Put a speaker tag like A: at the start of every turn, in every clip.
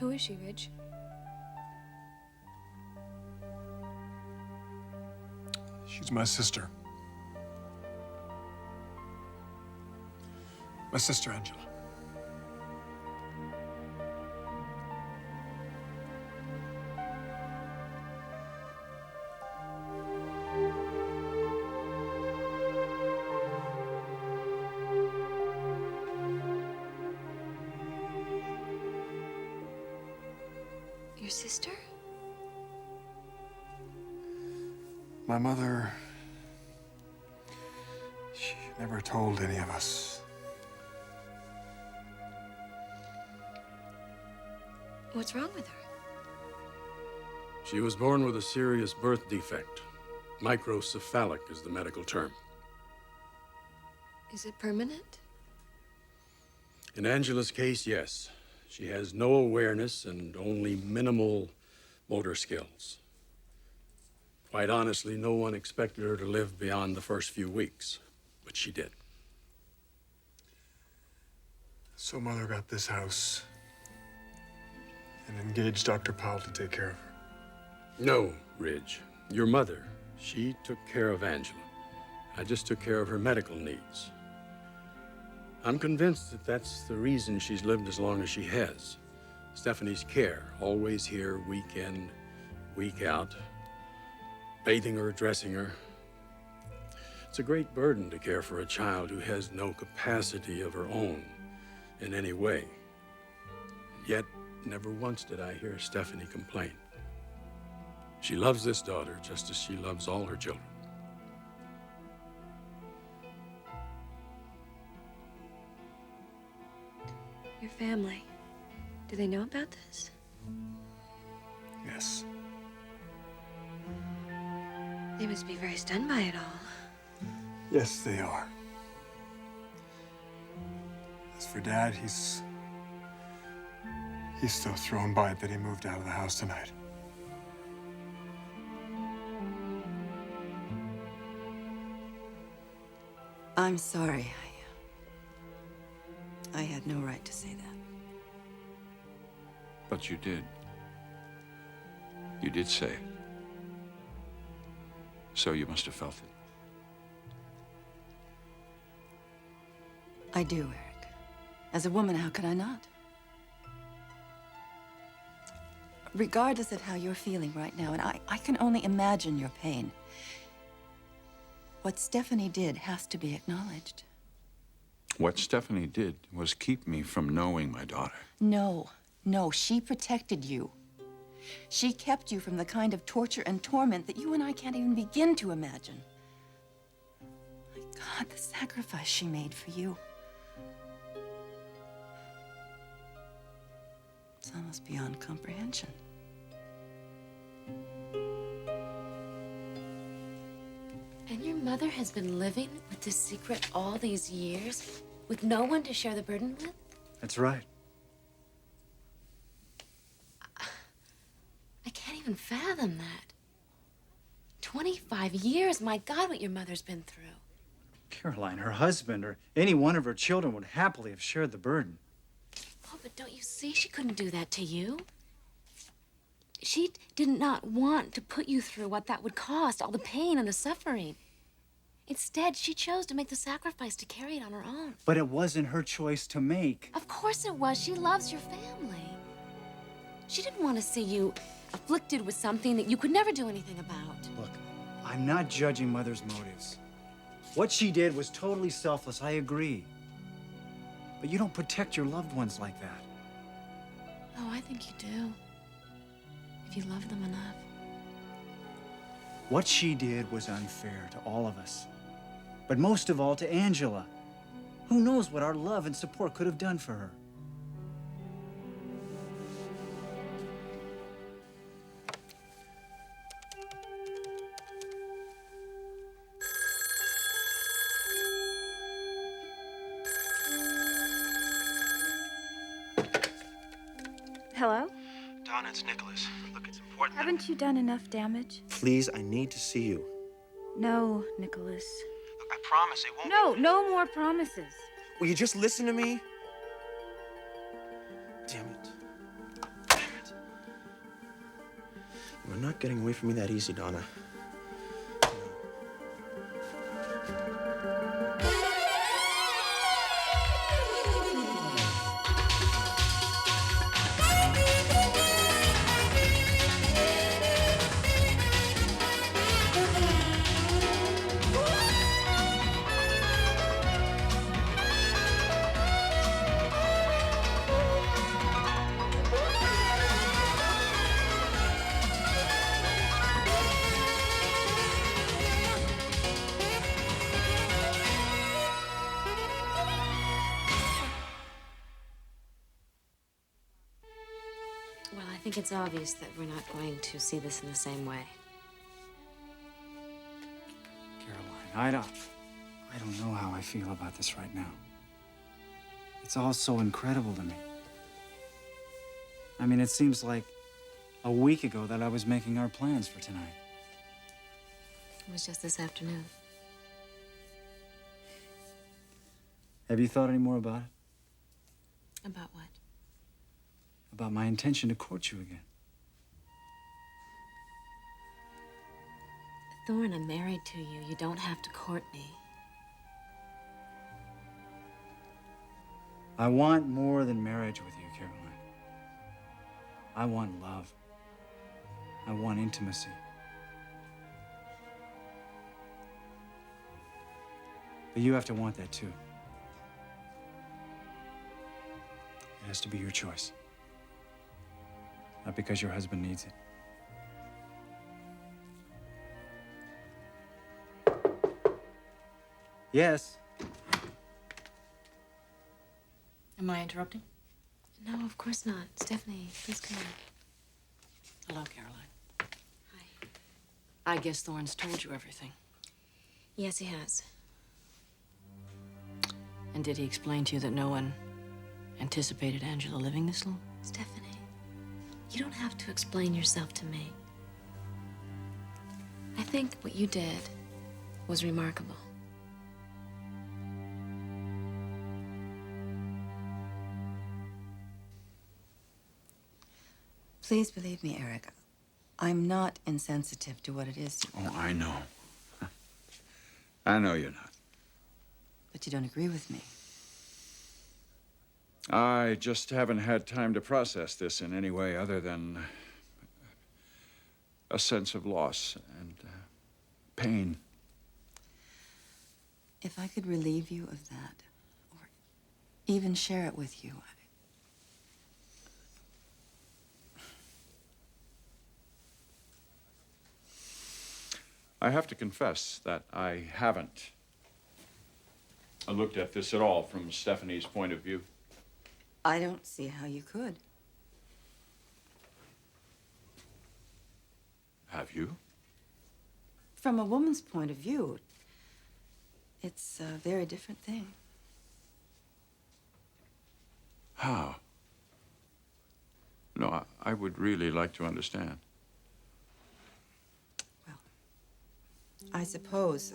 A: Who is she, Ridge?
B: She's my sister. My sister, Angela.
A: Your sister?
B: My mother, she never told any of us.
A: What's wrong with her?
C: She was born with a serious birth defect. Microcephalic is the medical term.
A: Is it permanent?
C: In Angela's case, yes. She has no awareness and only minimal motor skills. Quite honestly, no one expected her to live beyond the first few weeks, but she did.
B: So Mother got this house and engaged Dr. Powell to take care of her.
C: No, Ridge. Your mother, she took care of Angela. I just took care of her medical needs. I'm convinced that that's the reason she's lived as long as she has. Stephanie's care, always here, week in, week out, bathing her, dressing her. It's a great burden to care for a child who has no capacity of her own in any way. Yet, never once did I hear Stephanie complain. She loves this daughter just as she loves all her children.
A: Your family. Do they know about this?
B: Yes.
A: They must be very stunned by it all.
B: Yes, they are. As for Dad, he's still thrown by it that he moved out of the house tonight.
D: I'm sorry. I had no right to say that.
E: But you did. You did say it. So you must have felt it.
D: I do, Eric. As a woman, how could I not? Regardless of how you're feeling right now, and I can only imagine your pain, what Stephanie did has to be acknowledged.
E: What Stephanie did was keep me from knowing my daughter.
D: No, she protected you. She kept you from the kind of torture and torment that you and I can't even begin to imagine. My God, the sacrifice she made for you. It's almost beyond comprehension.
F: And your mother has been living with this secret all these years, with no one to share the burden with?
G: That's right.
F: I can't even fathom that. 25 years, my God, what your mother's been through.
G: Caroline, her husband, or any one of her children would happily have shared the burden.
F: Oh, but don't you see she couldn't do that to you? She did not want to put you through what that would cost, all the pain and the suffering. Instead, she chose to make the sacrifice to carry it on her own.
G: But it wasn't her choice to make.
F: Of course it was. She loves your family. She didn't want to see you afflicted with something that you could never do anything about.
G: Look, I'm not judging Mother's motives. What she did was totally selfless, I agree. But you don't protect your loved ones like that.
F: Oh, I think you do. If you love them enough.
G: What she did was unfair to all of us. But most of all to Angela. Who knows what our love and support could have done for her?
H: Hello?
I: Donna, it's Nicholas. Look, it's important.
H: Haven't you done enough damage?
I: Please, I need to see you.
H: No, Nicholas.
I: Look, I promise it won't.
H: No more promises.
I: Will you just listen to me? Damn it. We're not getting away from me that easy, Donna.
F: Well, I think it's obvious that we're not going to see this in the same way.
G: Caroline, I don't know how I feel about this right now. It's all so incredible to me. I mean, it seems like a week ago that I was making our plans for tonight.
F: It was just this afternoon.
G: Have you thought any more about it?
F: About what?
G: About my intention to court you again?
F: Thorne, I'm married to you. You don't have to court me.
G: I want more than marriage with you, Caroline. I want love. I want intimacy. But you have to want that too. It has to be your choice. Not because your husband needs it. Yes.
J: Am I interrupting?
F: No, of course not. Stephanie, please come in.
J: Hello, Caroline.
F: Hi.
J: I guess Thorne's told you everything.
F: Yes, he has.
J: And did he explain to you that no one anticipated Angela living this long?
F: Stephanie, you don't have to explain yourself to me. I think what you did was remarkable.
D: Please believe me, Eric. I'm not insensitive to what it is.
E: Oh, I know. I know you're not.
D: But you don't agree with me.
E: I just haven't had time to process this in any way other than a sense of loss and pain.
D: If I could relieve you of that, or even share it with you,
E: I have to confess that I haven't looked at this at all from Stephanie's point of view.
D: I don't see how you could.
E: Have you?
D: From a woman's point of view, it's a very different thing.
E: How? No, I would really like to understand.
D: Well, I suppose,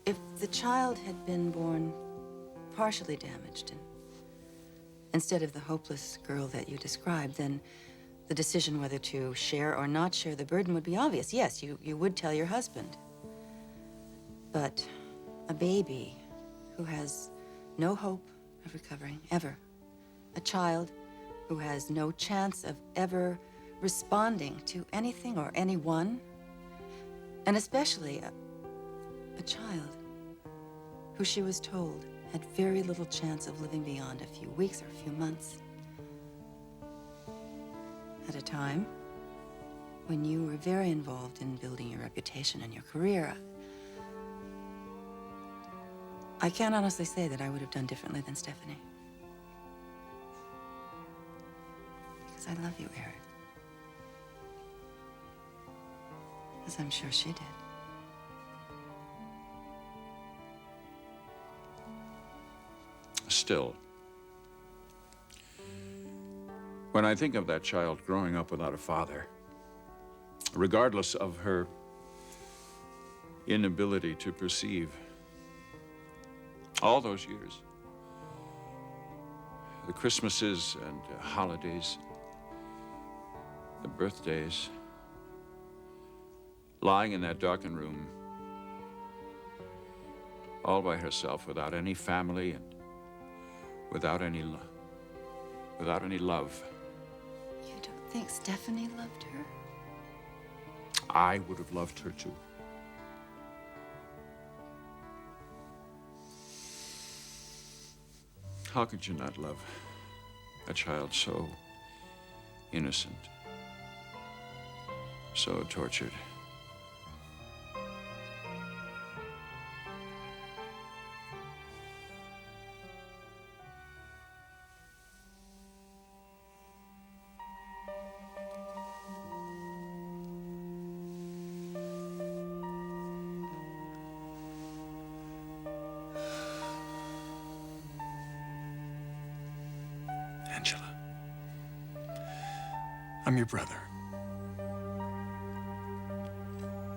D: if the child had been born partially damaged, and instead of the hopeless girl that you described, then the decision whether to share or not share the burden would be obvious. Yes, you would tell your husband. But a baby who has no hope of recovering, ever. A child who has no chance of ever responding to anything or anyone. And especially a child who she was told had very little chance of living beyond a few weeks or a few months. At a time when you were very involved in building your reputation and your career, I can't honestly say that I would have done differently than Stephanie. Because I love you, Eric. As I'm sure she did.
E: Still, when I think of that child growing up without a father, regardless of her inability to perceive all those years, the Christmases and holidays, the birthdays, lying in that darkened room, all by herself, without any family and without any love.
D: You don't think Stephanie loved her?
E: I would have loved her too. How could you not love a child so innocent, so tortured?
B: Angela, I'm your brother.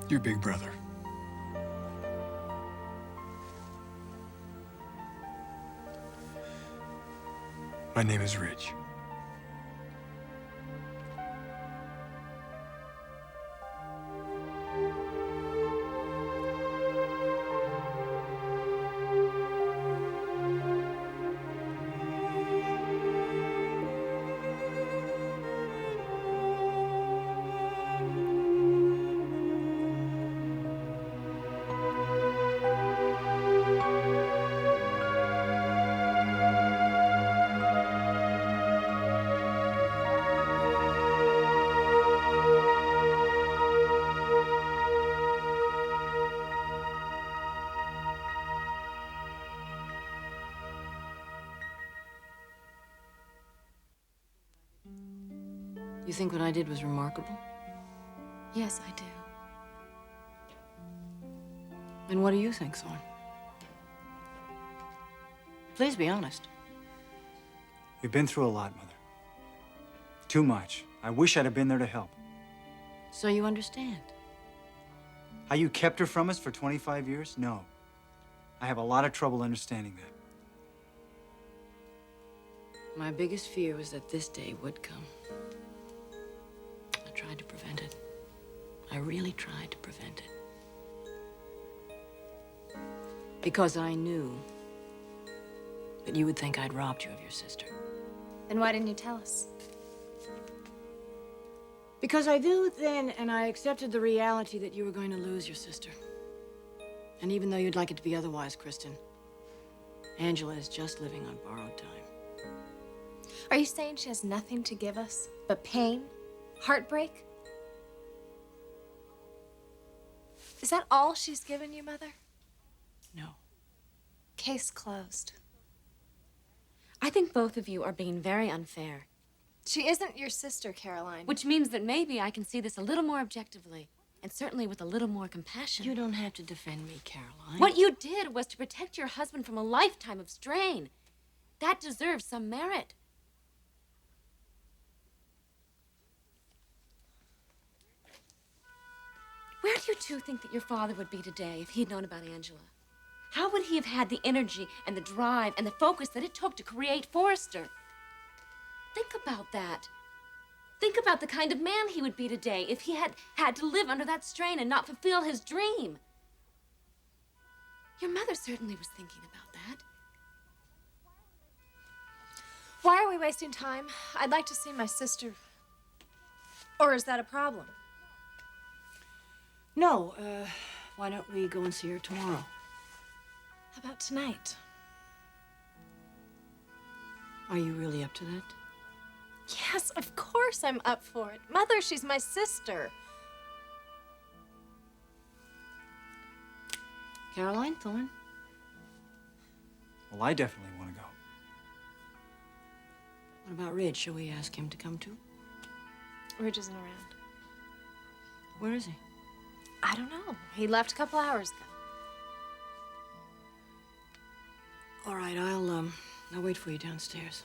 B: Your big brother. My name is Ridge.
J: You think what I did was remarkable?
F: Yes, I do.
J: And what do you think, Thorne? Please be honest.
G: We've been through a lot, Mother. Too much. I wish I'd have been there to help.
J: So you understand?
G: How you kept her from us for 25 years? No. I have a lot of trouble understanding that.
J: My biggest fear was that this day would come. I tried to prevent it. I really tried to prevent it. Because I knew that you would think I'd robbed you of your sister.
F: Then why didn't you tell us?
J: Because I knew then, and I accepted the reality that you were going to lose your sister. And even though you'd like it to be otherwise, Kristen, Angela is just living on borrowed time.
K: Are you saying she has nothing to give us but pain? Heartbreak? Is that all she's given you, Mother?
J: No.
K: Case closed.
F: I think both of you are being very unfair.
K: She isn't your sister, Caroline.
F: Which means that maybe I can see this a little more objectively, and certainly with a little more compassion.
J: You don't have to defend me, Caroline.
F: What you did was to protect your husband from a lifetime of strain. That deserves some merit. Where do you two think that your father would be today if he'd known about Angela? How would he have had the energy and the drive and the focus that it took to create Forrester? Think about that. Think about the kind of man he would be today if he had had to live under that strain and not fulfill his dream. Your mother certainly was thinking about that.
K: Why are we wasting time? I'd like to see my sister. Or is that a problem?
J: No, why don't we go and see her tomorrow?
K: How about tonight?
J: Are you really up to that?
K: Yes, of course I'm up for it. Mother, she's my sister.
J: Caroline, Thorne?
G: Well, I definitely want to go.
J: What about Ridge? Shall we ask him to come too?
K: Ridge isn't around.
J: Where is he?
K: I don't know. He left a couple hours ago.
J: All right, I'll wait for you downstairs.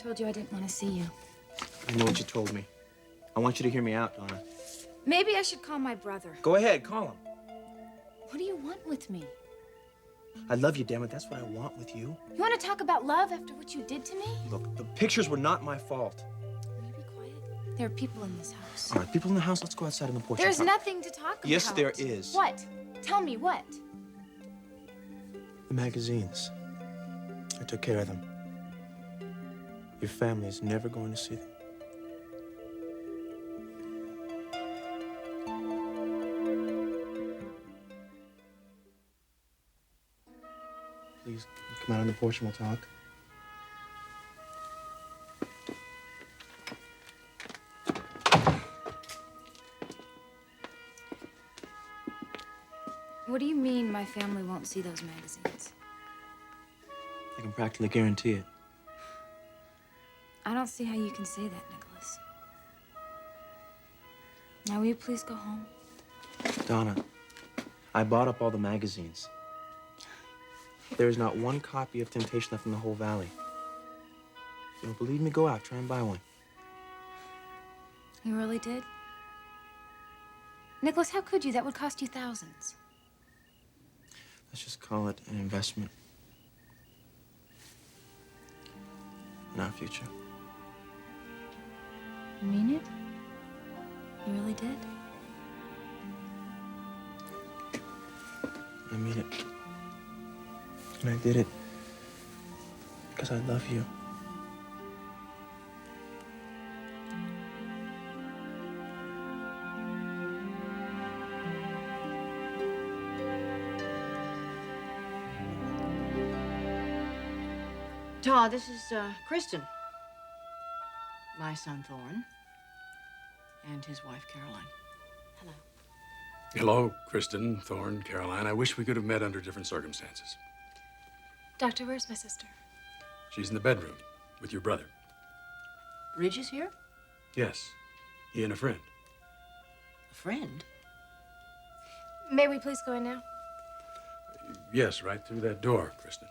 H: told you I didn't want to see you.
I: I know what you told me. I want you to hear me out, Donna.
H: Maybe I should call my brother.
I: Go ahead, call him.
H: What do you want with me?
I: I love you, damn it. That's what I want with you.
H: You want to talk about love after what you did to me?
I: Look, the pictures were not my fault.
H: Will you be quiet? There are people in this house.
I: All right, people in the house, let's go outside on the porch.
H: There's nothing to talk about.
I: Yes, there is.
H: What? Tell me what?
I: The magazines. I took care of them. Your family is never going to see them. Please, come out on the porch and we'll talk.
H: What do you mean my family won't see those magazines?
I: I can practically guarantee it.
H: I don't see how you can say that, Nicholas. Now, will you please go home?
I: Donna, I bought up all the magazines. There is not one copy of Temptation left in the whole valley. If you don't believe me, go out, try and buy one.
H: You really did? Nicholas, how could you? That would cost you thousands.
I: Let's just call it an investment in our future.
H: You mean it? You really did?
I: I mean it. And I did it because I love you.
J: Todd, this is Kristen. My son Thorne. And his wife Caroline.
F: Hello.
C: Hello, Kristen, Thorne, Caroline. I wish we could have met under different circumstances.
K: Doctor, where's my sister?
C: She's in the bedroom with your brother.
J: Ridge is here?
C: Yes, he and a friend.
J: A friend?
K: May we please go in now?
C: Yes, right through that door, Kristen.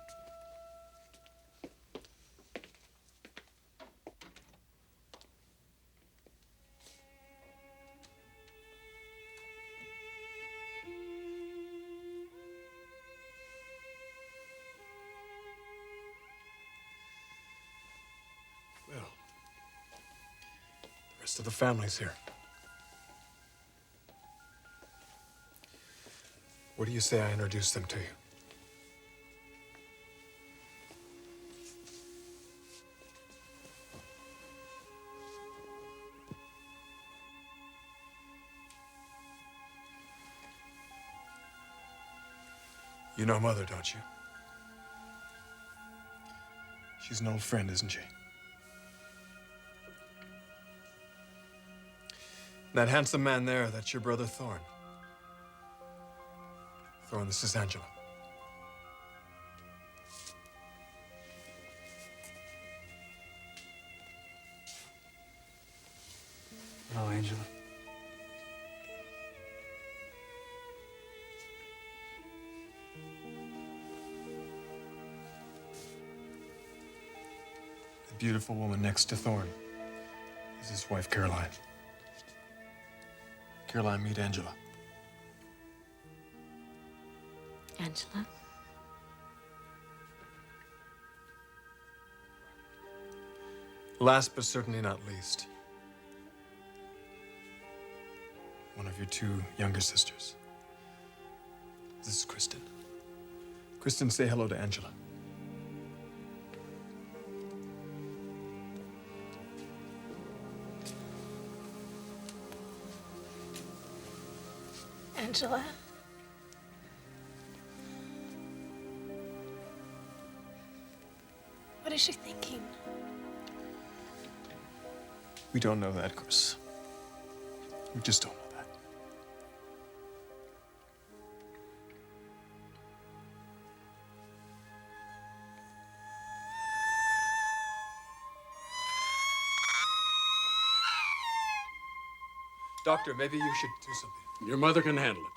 B: Well, the rest of the family's here. What do you say I introduce them to you? You know Mother, don't you? She's an old friend, isn't she? That handsome man there, that's your brother Thorne. Thorne, this is Angela.
G: Hello, Angela.
B: The beautiful woman next to Thorne is his wife, Caroline. Caroline, meet Angela.
F: Angela?
B: Last but certainly not least, one of your two younger sisters. This is Kristen. Kristen, say hello to Angela.
K: Angela? What is she thinking?
B: We don't know that, Chris. We just don't know that. Doctor, maybe you should do something.
C: Your mother can handle it.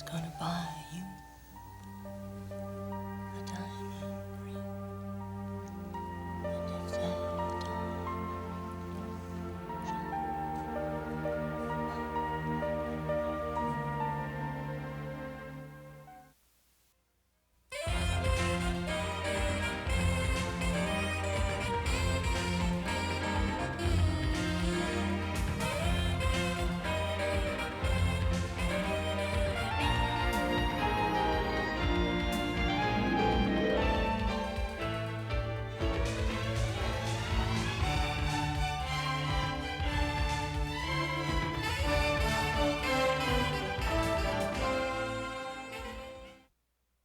L: gonna buy you